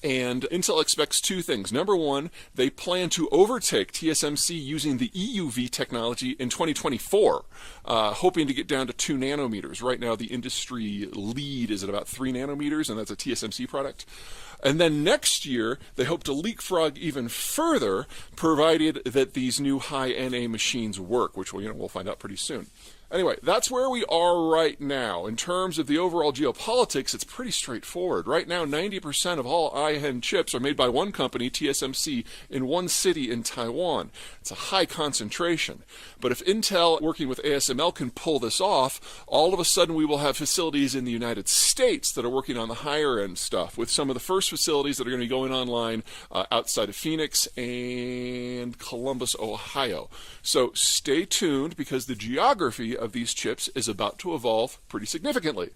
And Intel expects 2 things. Number one, they plan to overtake TSMC using the EUV technology in 2024, hoping to get down to 2 nanometers. Right now, the industry lead is at about 3 nanometers, and that's a TSMC product. And then next year, they hope to leapfrog even further, provided that these new high-NA machines work, which we'll find out pretty soon. Anyway, that's where we are right now. In terms of the overall geopolitics, it's pretty straightforward. Right now, 90% of all IHN chips are made by one company, TSMC, in one city in Taiwan. It's a high concentration. But if Intel, working with ASML, can pull this off, all of a sudden we will have facilities in the United States that are working on the higher end stuff, with some of the first facilities that are going to be going online outside of Phoenix and Columbus, Ohio. So stay tuned, because the geography of these chips is about to evolve pretty significantly,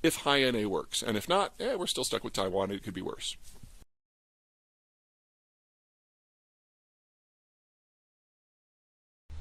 if high-NA works. And if not, we're still stuck with Taiwan. It could be worse.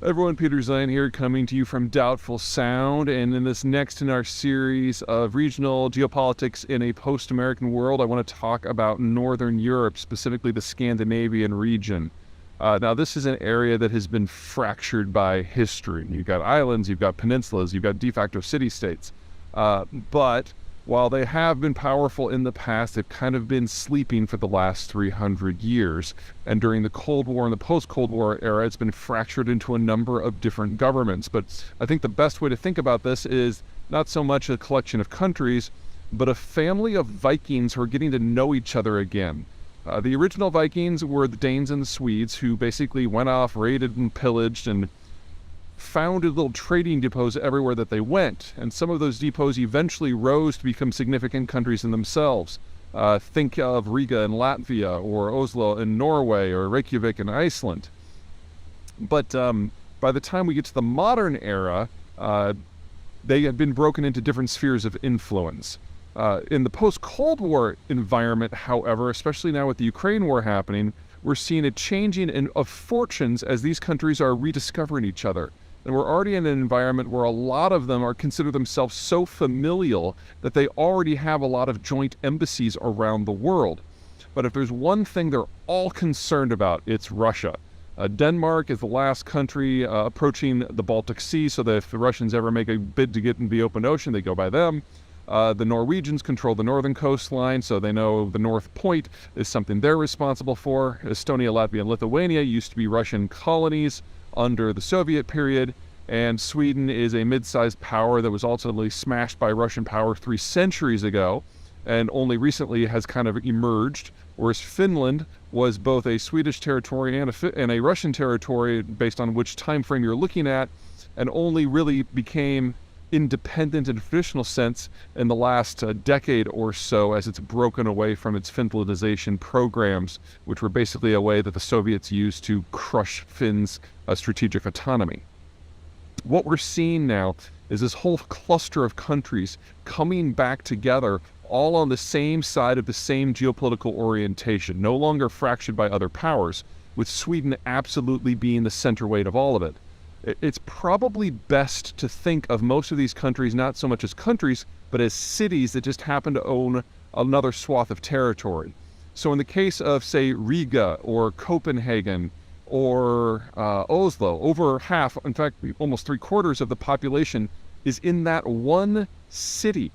Everyone, Peter Zeihan here, coming to you from Doubtful Sound. And in this next in our series of regional geopolitics in a post-American world, I want to talk about Northern Europe, specifically the Scandinavian region. Now, this is an area that has been fractured by history. You've got islands, you've got peninsulas, you've got de facto city-states. But while they have been powerful in the past, they've kind of been sleeping for the last 300 years. And during the Cold War and the post-Cold War era, it's been fractured into a number of different governments. But I think the best way to think about this is not so much a collection of countries, but a family of Vikings who are getting to know each other again. The original Vikings were the Danes and the Swedes, who basically went off, raided and pillaged, and founded little trading depots everywhere that they went. And some of those depots eventually rose to become significant countries in themselves. Think of Riga in Latvia, or Oslo in Norway, or Reykjavik in Iceland. But by the time we get to the modern era, they had been broken into different spheres of influence. In the post-Cold War environment, however, especially now with the Ukraine war happening, we're seeing a changing of fortunes as these countries are rediscovering each other. And we're already in an environment where a lot of them consider themselves so familial that they already have a lot of joint embassies around the world. But if there's one thing they're all concerned about, it's Russia. Denmark is the last country approaching the Baltic Sea, so that if the Russians ever make a bid to get in the open ocean, they go by them. The Norwegians control the northern coastline, so they know the North Point is something they're responsible for. Estonia, Latvia, and Lithuania used to be Russian colonies under the Soviet period, and Sweden is a mid-sized power that was ultimately smashed by Russian power 3 centuries ago, and only recently has kind of emerged, whereas Finland was both a Swedish territory and a Russian territory, based on which time frame you're looking at, and only really became independent in a traditional sense in the last decade or so, as it's broken away from its Finlandization programs, which were basically a way that the Soviets used to crush Finns' strategic autonomy. What we're seeing now is this whole cluster of countries coming back together, all on the same side of the same geopolitical orientation, no longer fractured by other powers, with Sweden absolutely being the center weight of all of it. It's probably best to think of most of these countries not so much as countries, but as cities that just happen to own another swath of territory. So in the case of, say, Riga or Copenhagen or Oslo, over half, in fact, almost 3/4 of the population is in that one city,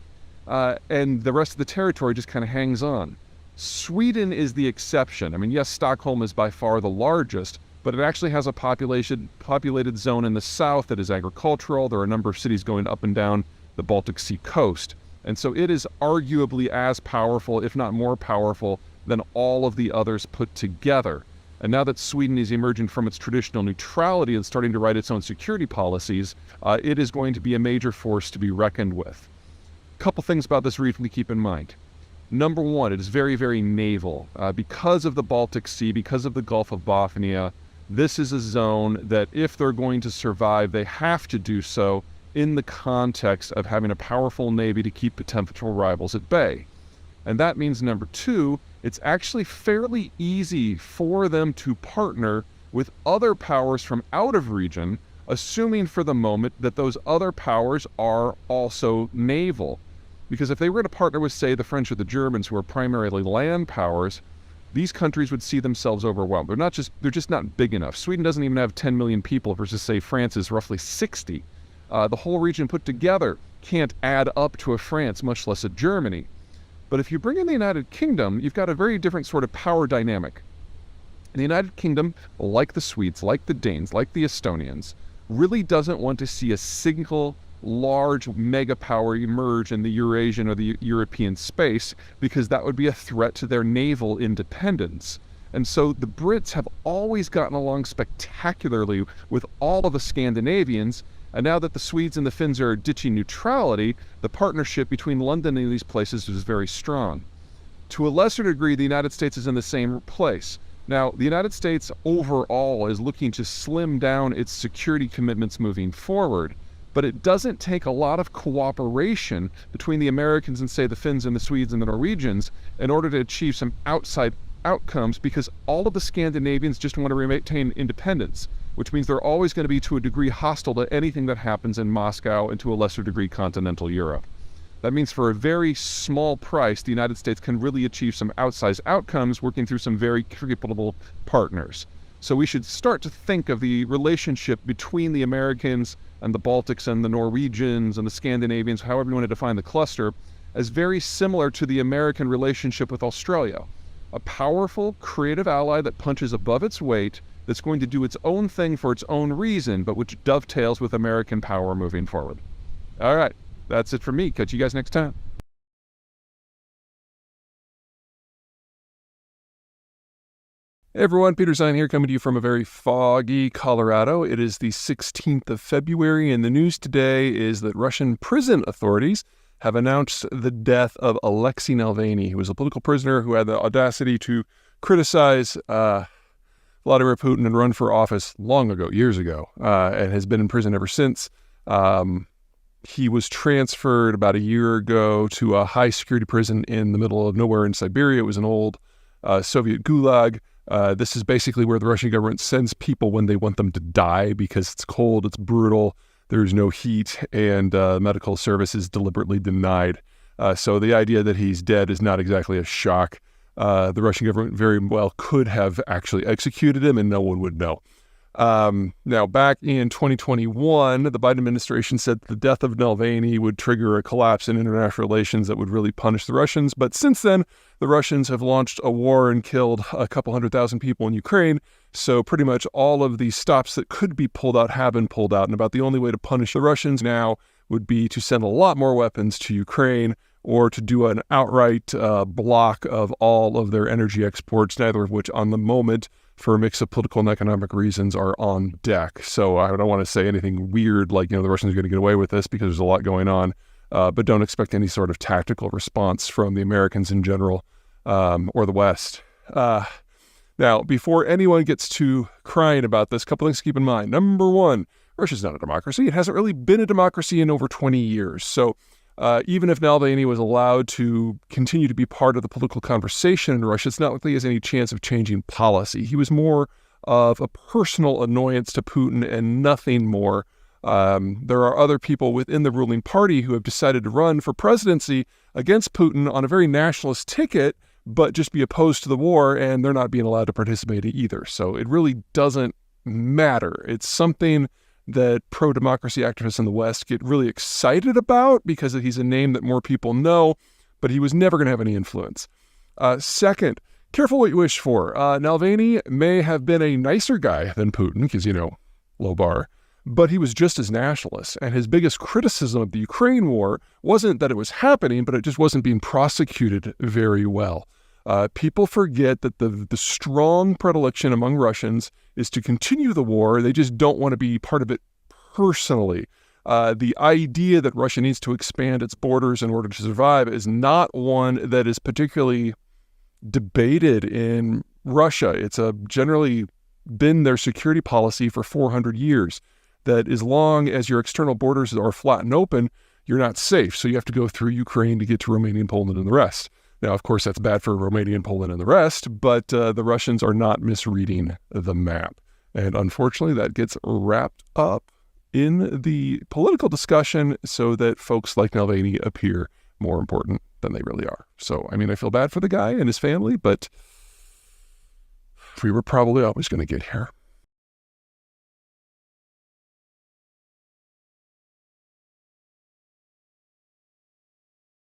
and the rest of the territory just kind of hangs on. Sweden is the exception. I mean, yes, Stockholm is by far the largest, but it actually has a populated zone in the south that is agricultural. There are a number of cities going up and down the Baltic Sea coast. And so it is arguably as powerful, if not more powerful, than all of the others put together. And now that Sweden is emerging from its traditional neutrality and starting to write its own security policies, it is going to be a major force to be reckoned with. A couple things about this region to keep in mind. Number one, it is very, very naval. Because of the Baltic Sea, because of the Gulf of Bothnia, this is a zone that if they're going to survive, they have to do so in the context of having a powerful navy to keep potential rivals at bay. And that means, number two, it's actually fairly easy for them to partner with other powers from out of region, assuming for the moment that those other powers are also naval. Because if they were to partner with, say, the French or the Germans, who are primarily land powers, these countries would see themselves overwhelmed. They're just not big enough. Sweden doesn't even have 10 million people versus, say, France is roughly 60. The whole region put together can't add up to a France, much less a Germany. But if you bring in the United Kingdom, you've got a very different sort of power dynamic. And the United Kingdom, like the Swedes, like the Danes, like the Estonians, really doesn't want to see a single large mega power emerge in the Eurasian or the European space, because that would be a threat to their naval independence. And so the Brits have always gotten along spectacularly with all of the Scandinavians, and now that the Swedes and the Finns are ditching neutrality, the partnership between London and these places is very strong. To a lesser degree, the United States is in the same place. Now, the United States overall is looking to slim down its security commitments moving forward, but it doesn't take a lot of cooperation between the Americans and, say, the Finns and the Swedes and the Norwegians in order to achieve some outside outcomes, because all of the Scandinavians just want to maintain independence, which means they're always going to be, to a degree, hostile to anything that happens in Moscow and, to a lesser degree, continental Europe. That means for a very small price, the United States can really achieve some outsized outcomes working through some very reputable partners. So we should start to think of the relationship between the Americans and the Baltics and the Norwegians and the Scandinavians, however you want to define the cluster, as very similar to the American relationship with Australia. A powerful, creative ally that punches above its weight, that's going to do its own thing for its own reason, but which dovetails with American power moving forward. All right, that's it for me. Catch you guys next time. Hey everyone, Peter Zeihan here, coming to you from a very foggy Colorado. It is the 16th of February, and the news today is that Russian prison authorities have announced the death of Alexei Navalny, who was a political prisoner who had the audacity to criticize Vladimir Putin and run for office long ago, years ago, and has been in prison ever since. He was transferred about a year ago to a high-security prison in the middle of nowhere in Siberia. It was an old Soviet gulag. This is basically where the Russian government sends people when they want them to die, because it's cold, it's brutal, there's no heat, and medical service is deliberately denied. So the idea that he's dead is not exactly a shock. The Russian government very well could have actually executed him, and no one would know. Now, back in 2021, the Biden administration said the death of Navalny would trigger a collapse in international relations that would really punish the Russians. But since then, the Russians have launched a war and killed a couple 100,000 people in Ukraine. So pretty much all of these stops that could be pulled out have been pulled out. And about the only way to punish the Russians now would be to send a lot more weapons to Ukraine, or to do an outright block of all of their energy exports, neither of which on the moment, for a mix of political and economic reasons, are on deck. So I don't want to say anything weird like, the Russians are going to get away with this, because there's a lot going on, but don't expect any sort of tactical response from the Americans in general, or the West. Now, before anyone gets to crying about this, a couple things to keep in mind. Number one, Russia's not a democracy. It hasn't really been a democracy in over 20 years. So even if Navalny was allowed to continue to be part of the political conversation in Russia, it's not like he has any chance of changing policy. He was more of a personal annoyance to Putin and nothing more. There are other people within the ruling party who have decided to run for presidency against Putin on a very nationalist ticket, but just be opposed to the war, and they're not being allowed to participate either. So it really doesn't matter. It's something that pro-democracy activists in the West get really excited about because he's a name that more people know, but he was never going to have any influence. Second, careful what you wish for. Navalny may have been a nicer guy than Putin, because, low bar, but he was just as nationalist. And his biggest criticism of the Ukraine war wasn't that it was happening, but it just wasn't being prosecuted very well. People forget that the strong predilection among Russians is to continue the war. They just don't want to be part of it personally. The idea that Russia needs to expand its borders in order to survive is not one that is particularly debated in Russia. It's generally been their security policy for 400 years, that as long as your external borders are flat and open, you're not safe. So you have to go through Ukraine to get to Romania and Poland and the rest. Now, of course, that's bad for Romania and Poland and the rest, but the Russians are not misreading the map. And unfortunately, that gets wrapped up in the political discussion so that folks like Navalny appear more important than they really are. So, I feel bad for the guy and his family, but we were probably always going to get here.